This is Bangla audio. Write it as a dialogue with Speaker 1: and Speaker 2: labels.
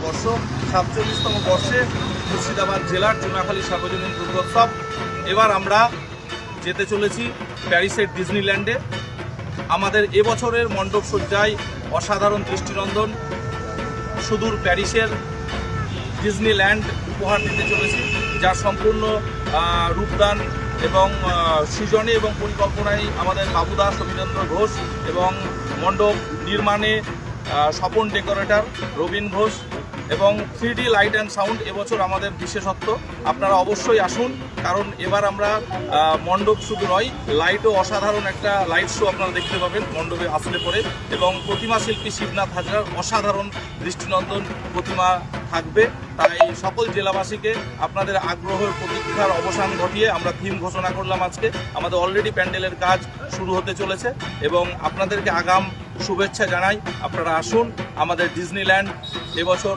Speaker 1: বর্ষ, 47তম বর্ষে মুর্শিদাবাদ জেলার জুনাখালী সার্বজনীন দুর্গোৎসব। এবার আমরা যেতে চলেছি প্যারিসের ডিজনিল্যান্ডে। আমাদের এবছরের মণ্ডপ সজ্জায় অসাধারণ দৃষ্টিনন্দন সুদূর প্যারিসের ডিজনিল্যান্ড উপহার দিতে চলেছি, যার সম্পূর্ণ রূপদান এবং সৃজনে এবং পরিকল্পনায় আমাদের বাবুদা সমীরেন্দ্র ঘোষ এবং মণ্ডপ নির্মাণে স্বপন ডেকোরেটর রবীন ঘোষ এবং 3D লাইট অ্যান্ড সাউন্ড এবছর আমাদের বিশেষত্ব। আপনারা অবশ্যই আসুন, কারণ এবার আমরা মণ্ডপ শুধু নয়, লাইটও অসাধারণ একটা লাইট শো আপনারা দেখতে পাবেন মণ্ডপে আসলে পরে, এবং প্রতিমা শিল্পী শিবনাথ হাজরার অসাধারণ দৃষ্টিনন্দন প্রতিমা থাকবে। তাই সকল জেলাবাসীকে আপনাদের আগ্রহের প্রতীক্ষার অবসান ঘটিয়ে আমরা থিম ঘোষণা করলাম আজকে। আমাদের অলরেডি প্যান্ডেলের কাজ শুরু হতে চলেছে এবং আপনাদেরকে আগাম শুভেচ্ছা জানাই। আপনারা আসুন আমাদের ডিজনিল্যান্ড এবছর